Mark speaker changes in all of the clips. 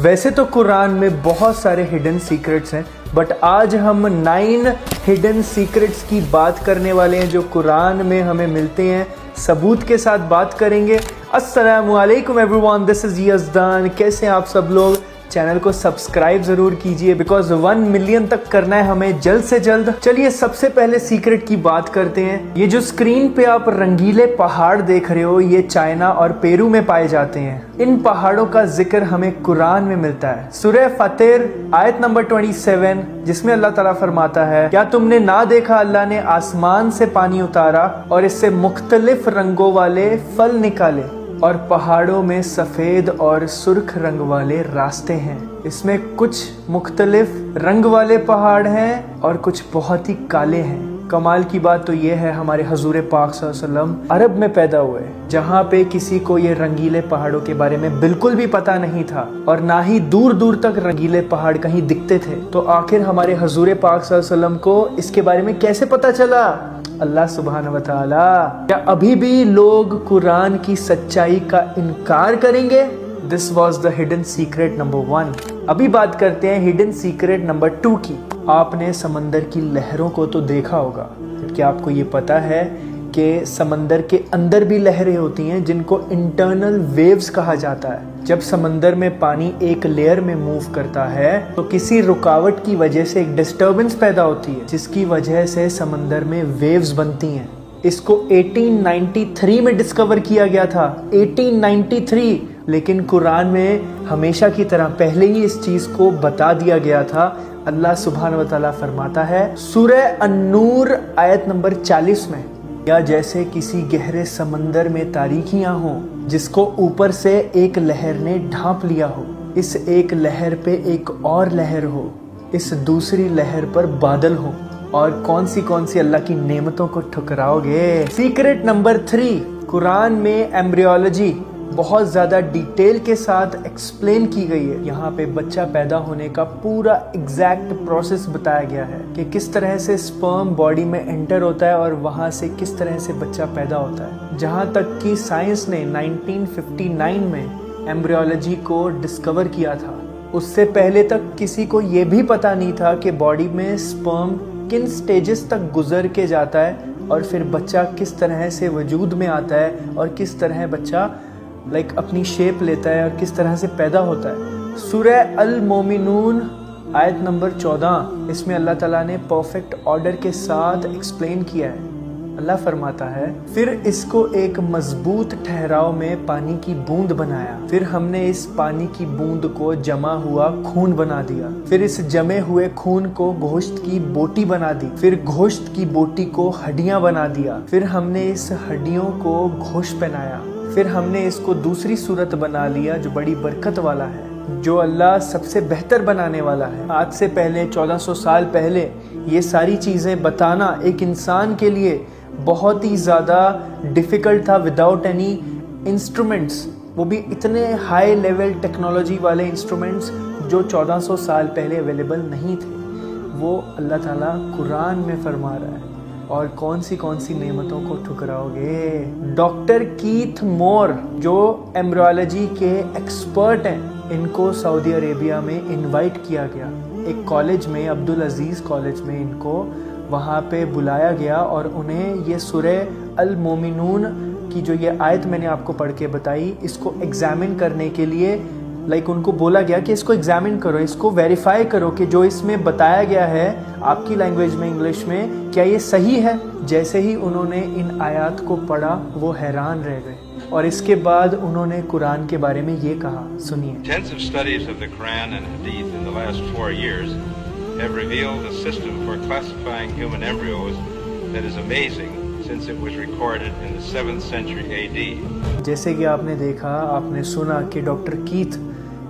Speaker 1: वैसे तो कुरान में बहुत सारे हिडन सीक्रेट्स हैं, बट आज हम 9 हिडन सीक्रेट्स की बात करने वाले हैं जो कुरान में हमें मिलते हैं। सबूत के साथ बात करेंगे। अस्सलामु अलैकुम एवरीवन, दिस इज यज़दान। कैसे हैं आप सब लोग? चैनल को सब्सक्राइब जरूर कीजिए बिकॉज 1 मिलियन तक करना है हमें जल्द से जल्द। चलिए सबसे पहले सीक्रेट की बात करते हैं। ये जो स्क्रीन पे आप रंगीले पहाड़ देख रहे हो, ये चाइना और पेरू में पाए जाते हैं। इन पहाड़ों का जिक्र हमें कुरान में मिलता है। सूरह फातिर आयत नंबर 27, जिसमें अल्लाह ताला फरमाता है, क्या तुमने ना देखा अल्लाह ने आसमान से पानी उतारा और इससे मुख्तलिफ रंगों वाले फल निकाले और पहाड़ों में सफ़ेद और सुर्ख रंग वाले रास्ते हैं। इसमें कुछ मुख्तलिफ रंग वाले पहाड़ हैं और कुछ बहुत ही काले हैं। कमाल की बात तो ये है, हमारे हजूर पाक सल्लल्लाहु अलैहि वसल्लम अरब में पैदा हुए, जहाँ पे किसी को ये रंगीले पहाड़ों के बारे में बिल्कुल भी पता नहीं था और ना ही दूर दूर तक रंगीले पहाड़ कहीं दिखते थे। तो आखिर हमारे हजूर पाक सल्लल्लाहु अलैहि वसल्लम को इसके बारे में कैसे पता चला? अल्लाह सुब्हान व तआला। क्या अभी भी लोग कुरान की सच्चाई का इनकार करेंगे? This was the hidden secret number 1। अभी बात करते हैं हिडन सीक्रेट नंबर 2 की। आपने समंदर की लहरों को तो देखा होगा, क्या आपको ये पता है कि समंदर के अंदर भी लहरें होती हैं जिनको इंटरनल वेव्स कहा जाता है। जब समंदर में पानी एक लेयर में मूव करता है तो किसी रुकावट की वजह से एक डिस्टर्बेंस पैदा होती है, जिसकी वजह से समंदर में वेव्स बनती हैं। इसको 1893 में डिस्कवर किया गया था, 1893। लेकिन कुरान में हमेशा की तरह पहले ही इस चीज को बता दिया गया था। अल्लाह सुब्हान व तआला फरमाता है सूरह अन-नूर आयत नंबर 40 में, या जैसे किसी गहरे समंदर में तारीकियां हो जिसको ऊपर से एक लहर ने ढांप लिया हो, इस एक लहर पे एक और लहर हो, इस दूसरी लहर पर बादल हो, और कौन सी अल्लाह की नेमतों को ठुकराओगे। सीक्रेट नंबर 3, कुरान में एम्ब्रियोलॉजी बहुत ज़्यादा डिटेल के साथ एक्सप्लेन की गई है। यहाँ पे बच्चा पैदा होने का पूरा एग्जैक्ट प्रोसेस बताया गया है कि किस तरह से स्पर्म बॉडी में एंटर होता है और वहाँ से किस तरह से बच्चा पैदा होता है। जहाँ तक कि साइंस ने 1959 में एम्ब्रियोलॉजी को डिस्कवर किया था, उससे पहले तक किसी को ये भी पता नहीं था कि बॉडी में स्पर्म किन स्टेजेस तक गुजर के जाता है और फिर बच्चा किस तरह से वजूद में आता है और किस तरह बच्चा अपनी शेप लेता है और किस तरह से पैदा होता है। सूरह अल मोमिनून आयत नंबर 14, इसमें अल्लाह ताला ने परफेक्ट ऑर्डर के साथ एक्सप्लेन किया है। अल्लाह फरमाता है, फिर इसको एक मजबूत ठहराव में पानी की बूंद बनाया, फिर हमने इस पानी की बूंद को जमा हुआ खून बना दिया, फिर इस जमे हुए खून को गोश्त की बोटी बना दी, फिर गोश्त की बोटी को हड्डियां बना दिया, फिर हमने इस हड्डियों को गोश्त पहनाया, फिर हमने इसको दूसरी सूरत बना लिया जो बड़ी बरकत वाला है, जो अल्लाह सबसे बेहतर बनाने वाला है। आज से पहले 1400 साल पहले ये सारी चीज़ें बताना एक इंसान के लिए बहुत ही ज़्यादा डिफ़िकल्ट था, विदाउट एनी इंस्ट्रूमेंट्स, वो भी इतने हाई लेवल टेक्नोलॉजी वाले इंस्ट्रूमेंट्स जो 1400 साल पहले अवेलेबल नहीं थे। वो अल्लाह ताला कुरान में फरमा रहा है। और कौन सी नेमतों को ठुकराओगे। डॉक्टर कीथ मोर जो एम्ब्रियोलॉजी के एक्सपर्ट हैं, इनको सऊदी अरेबिया में इनवाइट किया गया। एक कॉलेज में, अब्दुल अजीज़ कॉलेज में, इनको वहाँ पे बुलाया गया और उन्हें ये सूरह अल मोमिनून की जो ये आयत मैंने आपको पढ़ के बताई, इसको एग्जामिन करने के लिए उनको बोला गया कि इसको एग्जामिन करो, इसको वेरीफाई करो कि जो इसमें बताया गया है आपकी लैंग्वेज में, इंग्लिश में, क्या ये सही है। जैसे ही उन्होंने इन आयत को पढ़ा वो हैरान रह गए और इसके बाद उन्होंने कुरान के बारे में ये कहा, सुनिए।
Speaker 2: Intensive studies of the Quran and Hadith in the last 4 years have revealed a system for classifying human embryos that is amazing since it was recorded in the 7th century AD.
Speaker 1: जैसे कि आपने देखा, आपने सुना कि doctor Keith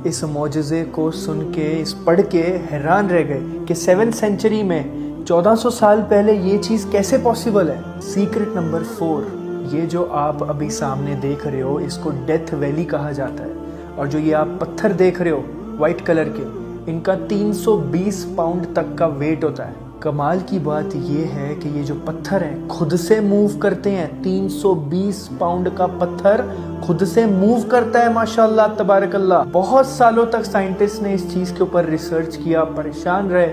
Speaker 1: इस मौजज़े को सुन के, इस पढ़ के हैरान रह गए कि 7th सेंचुरी में 1400 साल पहले ये चीज़ कैसे पॉसिबल है। सीक्रेट नंबर 4, ये जो आप अभी सामने देख रहे हो इसको डेथ वैली कहा जाता है, और जो ये आप पत्थर देख रहे हो वाइट कलर के, इनका 320 पाउंड तक का वेट होता है। کمال کی بات یہ ہے کہ یہ جو پتھر ہیں خود سے موو کرتے ہیں. 320 پاؤنڈ کا پتھر خود سے موو کرتا ہے. ماشاءاللہ تبارک اللہ. بہت سالوں تک سائنٹسٹ نے اس چیز کے اوپر ریسرچ کیا, پریشان رہے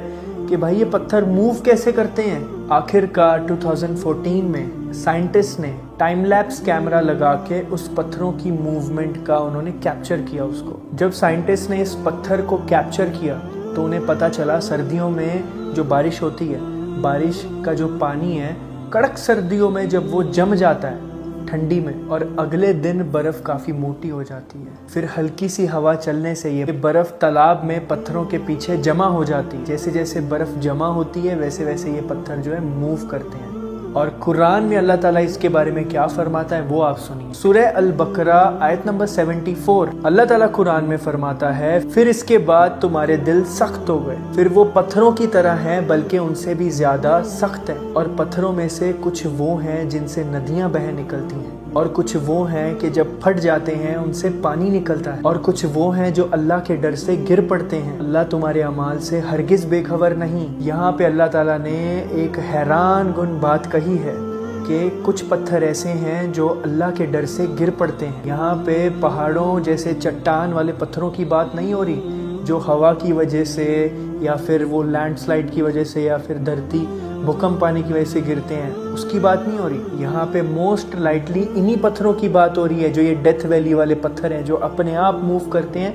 Speaker 1: کہ بھائی یہ پتھر موو کیسے کرتے ہیں. آخر کار 2014 میں سائنٹسٹ نے ٹائم لیپس کیمرہ لگا کے اس پتھروں کی موومنٹ کا انہوں نے کیپچر کیا اس کو. جب سائنٹسٹ نے اس پتھر کو کیپچر کیا تو انہیں پتا چلا سردیوں میں جو بارش ہوتی ہے, بارش کا جو پانی ہے کڑک سردیوں میں جب وہ جم جاتا ہے ٹھنڈی میں, اور اگلے دن برف کافی موٹی ہو جاتی ہے, پھر ہلکی سی ہوا چلنے سے یہ برف تالاب میں پتھروں کے پیچھے جمع ہو جاتی ہے. جیسے جیسے برف جمع ہوتی ہے ویسے ویسے یہ پتھر جو ہے موو کرتے ہیں. اور قرآن میں اللہ تعالیٰ اس کے بارے میں کیا فرماتا ہے وہ آپ سنیے. سورہ البقرہ آیت نمبر 74 اللہ تعالیٰ قرآن میں فرماتا ہے, پھر اس کے بعد تمہارے دل سخت ہو گئے, پھر وہ پتھروں کی طرح ہیں بلکہ ان سے بھی زیادہ سخت ہیں, اور پتھروں میں سے کچھ وہ ہیں جن سے ندیاں بہہ نکلتی ہیں, اور کچھ وہ ہیں کہ جب پھٹ جاتے ہیں ان سے پانی نکلتا ہے, اور کچھ وہ ہیں جو اللہ کے ڈر سے گر پڑتے ہیں. اللہ تمہارے اعمال سے ہرگز بے خبر نہیں. یہاں پہ اللہ تعالیٰ نے ایک حیران کن بات کہی ہے کہ کچھ پتھر ایسے ہیں جو اللہ کے ڈر سے گر پڑتے ہیں. یہاں پہ پہاڑوں جیسے چٹان والے پتھروں کی بات نہیں ہو رہی جو ہوا کی وجہ سے یا پھر وہ لینڈ سلائڈ کی وجہ سے یا پھر دھرتی بھوکمپ آنے کی وجہ سے گرتے ہیں, اس کی بات نہیں ہو رہی. یہاں پہ موسٹ لائٹلی انہی پتھروں کی بات ہو رہی ہے جو یہ ڈیتھ ویلی والے پتھر ہیں جو اپنے آپ موو کرتے ہیں.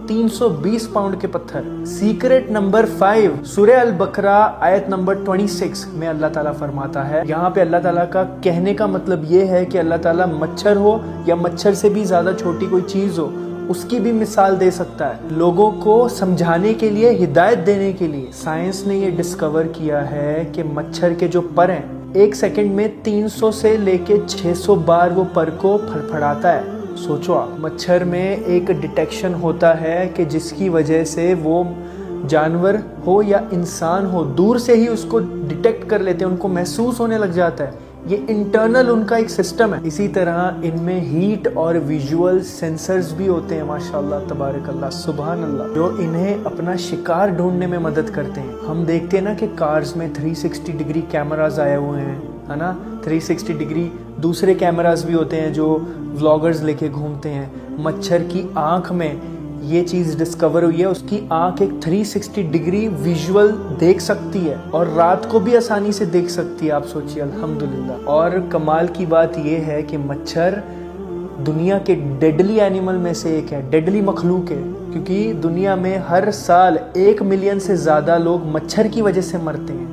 Speaker 1: 320 پاؤنڈ کے پتھر. سیکرٹ نمبر 5 سورہ البقرہ آیت نمبر 26 میں اللہ تعالیٰ فرماتا ہے, یہاں پہ اللہ تعالیٰ کا کہنے کا مطلب یہ ہے کہ اللہ تعالیٰ مچھر ہو یا مچھر سے بھی زیادہ چھوٹی کوئی چیز ہو اس کی بھی مثال دے سکتا ہے, لوگوں کو سمجھانے کے لیے, ہدایت دینے کے لیے. سائنس نے یہ ڈسکور کیا ہے کہ مچھر کے جو پر ہیں ایک سیکنڈ میں 300 سے لے کے 600 بار وہ پر کو پھڑپھڑاتا ہے. سوچو آپ, مچھر میں ایک ڈیٹیکشن ہوتا ہے کہ جس کی وجہ سے وہ جانور ہو یا انسان ہو دور سے ہی اس کو ڈیٹیکٹ کر لیتے ہیں, ان کو محسوس ہونے لگ جاتا ہے. یہ انٹرنل ان کا ایک سسٹم ہے. اسی طرح ان میں ہیٹ اور ویژول سینسرز بھی ہوتے ہیں. ماشاءاللہ تبارک اللہ سبحان اللہ, جو انہیں اپنا شکار ڈھونڈنے میں مدد کرتے ہیں. ہم دیکھتے ہیں نا کہ کارز میں 360 ڈگری کیمراز آئے ہوئے ہیں, ہے نا, 360 ڈگری دوسرے کیمراز بھی ہوتے ہیں جو ولاگرز لے کے گھومتے ہیں. مچھر کی آنکھ میں یہ چیز ڈسکور ہوئی ہے, اس کی آنکھ ایک 360 ڈگری ویژول دیکھ سکتی ہے اور رات کو بھی آسانی سے دیکھ سکتی ہے. آپ سوچیے الحمدللہ. اور کمال کی بات یہ ہے کہ مچھر دنیا کے ڈیڈلی اینیمل میں سے ایک ہے, ڈیڈلی مخلوق ہے, کیونکہ دنیا میں ہر سال 1 ملین سے زیادہ لوگ مچھر کی وجہ سے مرتے ہیں.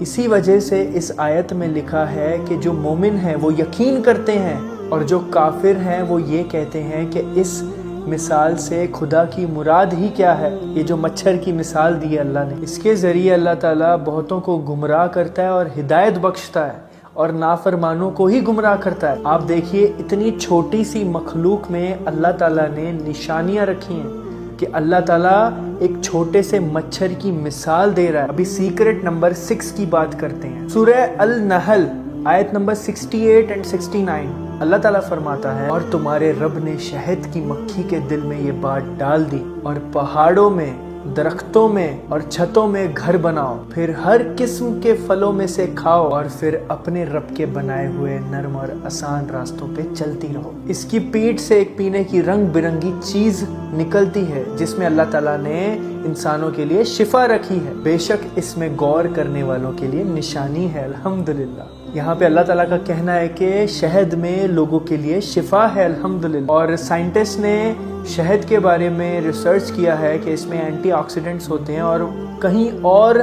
Speaker 1: اسی وجہ سے اس آیت میں لکھا ہے کہ جو مومن ہیں وہ یقین کرتے ہیں اور جو کافر ہیں وہ یہ کہتے ہیں کہ اس مثال سے خدا کی مراد ہی کیا ہے. یہ جو مچھر کی مثال دی ہے اللہ نے, اس کے ذریعے اللہ تعالیٰ بہتوں کو گمراہ کرتا ہے اور ہدایت بخشتا ہے اور نافرمانوں کو ہی گمراہ کرتا ہے. آپ دیکھیے اتنی چھوٹی سی مخلوق میں اللہ تعالیٰ نے نشانیاں رکھی ہیں کہ اللہ تعالیٰ ایک چھوٹے سے مچھر کی مثال دے رہا ہے. ابھی سیکرٹ نمبر 6 کی بات کرتے ہیں. سورہ النحل آیت نمبر 68 and 69 اللہ تعالیٰ فرماتا ہے, اور تمہارے رب نے شہد کی مکھی کے دل میں یہ بات ڈال دی, اور پہاڑوں میں, درختوں میں اور چھتوں میں گھر بناؤ, پھر ہر قسم کے پھلوں میں سے کھاؤ, اور پھر اپنے رب کے بنائے ہوئے نرم اور آسان راستوں پہ چلتی رہو. اس کی پیٹھ سے ایک پینے کی رنگ برنگی چیز نکلتی ہے جس میں اللہ تعالیٰ نے انسانوں کے لیے شفا رکھی ہے. بے شک اس میں غور کرنے والوں کے لیے نشانی ہے. الحمدللہ. یہاں پہ اللہ تعالیٰ کا کہنا ہے کہ شہد میں لوگوں کے لیے شفا ہے. الحمدللہ. اور سائنٹسٹ نے شہد کے بارے میں ریسرچ کیا ہے کہ اس میں اینٹی آکسیڈنٹس ہوتے ہیں اور کہیں اور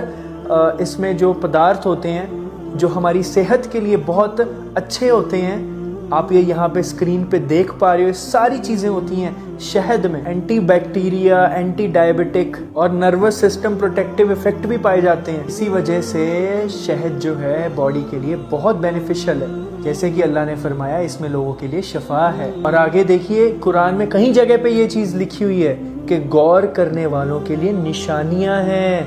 Speaker 1: اس میں جو پدارتھ ہوتے ہیں جو ہماری صحت کے لیے بہت اچھے ہوتے ہیں. آپ یہ یہاں پہ اسکرین پہ دیکھ پا رہے ہو, ساری چیزیں ہوتی ہیں شہد میں. اینٹی بیکٹیریا, اینٹی ڈائبٹک اور نروس سسٹم پروٹیکٹیو ایفیکٹ بھی پائے جاتے ہیں. اسی وجہ سے شہد جو ہے باڈی کے لیے بہت بینیفیشل ہے, جیسے کہ اللہ نے فرمایا اس میں لوگوں کے لیے شفا ہے. اور آگے دیکھیے قرآن میں کہیں جگہ پہ یہ چیز لکھی ہوئی ہے کہ غور کرنے والوں کے لیے نشانیاں ہیں.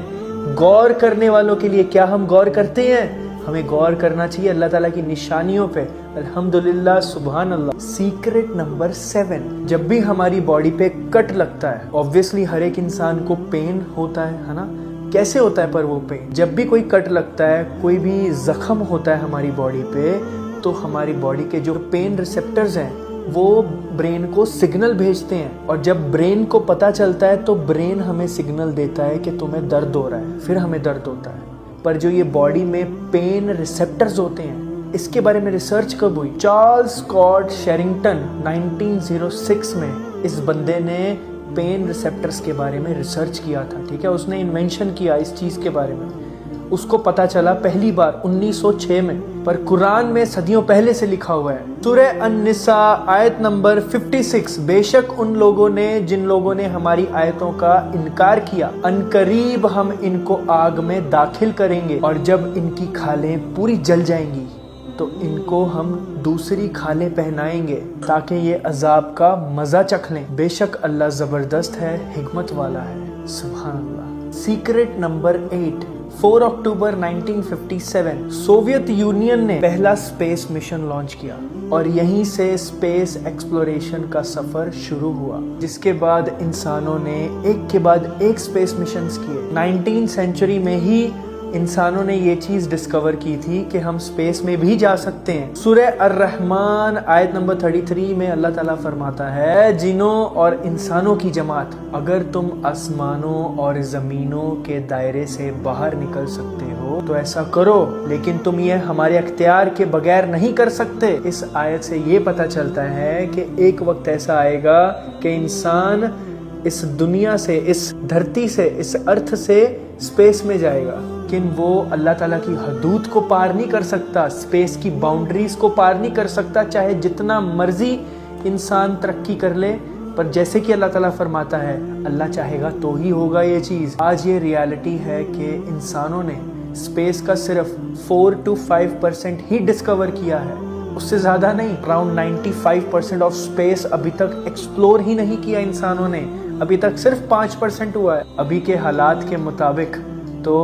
Speaker 1: غور کرنے والوں کے لیے. کیا ہم غور کرتے ہیں؟ ہمیں غور کرنا چاہیے اللہ تعالیٰ کی نشانیوں پہ. الحمدللہ سبحان اللہ. سیکرٹ نمبر 7, جب بھی ہماری باڈی پہ کٹ لگتا ہے, obviously ہر ایک انسان کو پین ہوتا ہے نا, कैसे होता है पर वो पेन? जब भी कोई कट लगता है, कोई भी जख्म होता है हमारी बॉडी पे, तो हमारी बॉडी के जो पेन रिसेप्टर्स हैं वो ब्रेन को सिग्नल भेजते हैं, और जब ब्रेन को पता चलता है तो ब्रेन हमें सिग्नल देता है कि तुम्हें दर्द हो रहा है, फिर हमें दर्द होता है। पर जो ये बॉडी में पेन रिसेप्टर्स होते हैं, इसके बारे में रिसर्च कब हुई? चार्ल्स स्कॉट शेरिंगटन 1906 में इस बंदे ने पेन रिसेप्टर्स के बारे में रिसर्च किया था, ठीक है। उसने इन्वेंशन किया इस चीज़ के बारे में, उसको पता चला पहली बार 1906 में, पर कुरान में सदियों पहले से लिखा हुआ है। सूरह अन-निसा आयत नंबर 56, बेशक उन लोगों ने जिन लोगों ने हमारी आयतों का इनकार किया, अनकरीब हम इनको आग में दाखिल करेंगे, और जब इनकी खालें पूरी जल जाएंगी तो इनको हम दूसरी खालें पहनाएंगे ताकि ये अजाब का मजा चख लें। बेशक अल्लाह जबरदस्त है, हिकमत वाला है। सुभान अल्लाह। सीक्रेट नंबर 8, 4 अक्टूबर 1957 सोवियत यूनियन ने पहला स्पेस मिशन लॉन्च किया, और यहीं से स्पेस एक्सप्लोरेशन का सफर शुरू हुआ, जिसके बाद इंसानों ने एक के बाद एक स्पेस मिशंस किए। 19th सेंचुरी में ही इंसानों ने ये चीज डिस्कवर की थी कि हम स्पेस में भी जा सकते हैं। सूरह अर्रहमान आयत नंबर 33 में अल्लाह ताला फरमाता है, जिनों और इंसानों की जमात, अगर तुम आसमानों और जमीनों के दायरे से बाहर निकल सकते हो तो ऐसा करो, लेकिन तुम ये हमारे अख्तियार के बगैर नहीं कर सकते। इस आयत से ये पता चलता है कि एक वक्त ऐसा आएगा कि इंसान इस दुनिया से, इस धरती से, इस अर्थ से स्पेस में जाएगा, लेकिन वो अल्लाह ताला की हदूद को पार नहीं कर सकता, स्पेस की बाउंड्रीज को पार नहीं कर सकता, चाहे जितना मर्जी इंसान तरक्की कर ले। पर जैसे कि अल्लाह ताला फरमाता है, अल्लाह चाहेगा तो ही होगा ये चीज़। आज ये रियलिटी है कि इंसानों ने स्पेस का सिर्फ 4 to 5% ही डिस्कवर किया है, उससे ज़्यादा नहीं। अराउंड 95% ऑफ स्पेस अभी तक एक्सप्लोर ही नहीं किया इंसानों ने, अभी तक सिर्फ 5% हुआ है। अभी के हालात के मुताबिक तो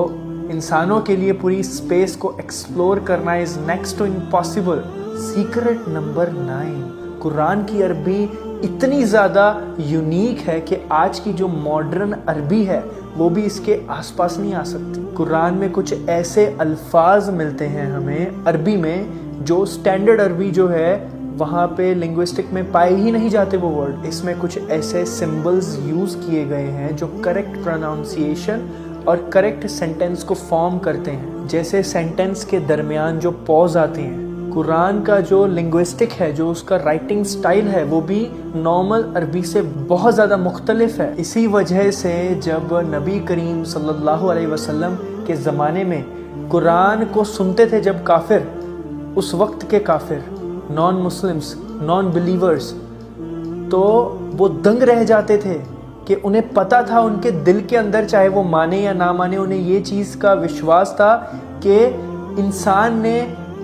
Speaker 1: इंसानों के लिए पूरी स्पेस को एक्सप्लोर करना is next to impossible. Secret number 9, कुरान की अरबी इतनी ज़्यादा यूनिक है कि आज की जो मॉडर्न अरबी है वो भी इसके आसपास नहीं आ सकती। कुरान में कुछ ऐसे अल्फाज मिलते हैं हमें अरबी में जो स्टैंडर्ड अरबी जो है वहाँ पे लिंग्विस्टिक में पाए ही नहीं जाते वो वर्ड। इसमें कुछ ऐसे सिंबल्स यूज़ किए गए हैं जो करेक्ट प्रोनाउंसिएशन और करेक्ट सेंटेंस को फॉर्म करते हैं। जैसे सेंटेंस के दरमियान जो पॉज आते हैं, कुरान का जो लिंग्विस्टिक है, जो उसका राइटिंग स्टाइल है, वो भी नॉर्मल अरबी से बहुत ज़्यादा मुख्तलिफ है। इसी वजह से जब नबी करीम सल्लल्लाहु अलैहि वसल्लम के ज़माने में कुरान को सुनते थे जब काफिर, उस वक्त के काफिर, नॉन मुस्लिम्स, नॉन बिलीवर्स, तो वो दंग रह जाते थे कि उन्हें पता था, उनके दिल के अंदर, चाहे वो माने या ना माने, उन्हें ये चीज़ का विश्वास था कि इंसान ने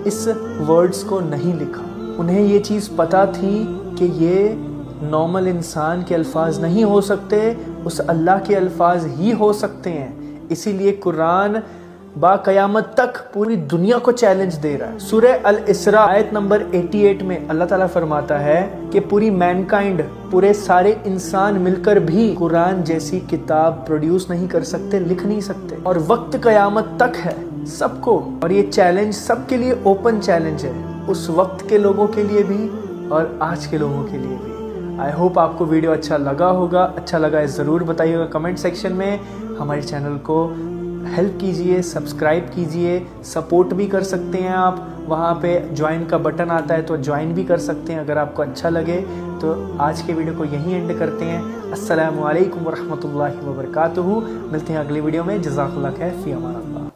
Speaker 1: इस वर्ड्स को नहीं लिखा। उन्हें ये चीज़ पता थी कि ये नॉर्मल इंसान के अल्फाज नहीं हो सकते, उस अल्लाह के अल्फाज ही हो सकते हैं। इसीलिए कुरान बाक़यामत तक पूरी दुनिया को चैलेंज दे रहा है। सूरह अल-इसरा आयत नंबर 88 में अल्लाह ताला फरमाता है कि पूरी मैनकाइंड, पूरे सारे इंसान मिलकर भी कुरान जैसी किताब प्रोड्यूस नहीं कर सकते, लिख नहीं सकते, और वक्त क़यामत तक है सबको। और ये चैलेंज सबके लिए ओपन चैलेंज है, उस वक्त के लोगों के लिए भी और आज के लोगों के लिए भी। आई होप आपको वीडियो अच्छा लगा होगा। अच्छा लगा है ज़रूर बताइएगा कमेंट सेक्शन में। हमारे चैनल को हेल्प कीजिए, सब्सक्राइब कीजिए, सपोर्ट भी कर सकते हैं आप। वहाँ पे ज्वाइन का बटन आता है तो ज्वाइन भी कर सकते हैं अगर आपको अच्छा लगे। तो आज के वीडियो को यहीं एंड करते हैं। अस्सलामु अलैकुम वरहमतुल्लाहि वबरकातुहू। मिलते हैं अगली वीडियो में। जज़ाकल्लाह खैर, फ़ी अमान अल्लाह।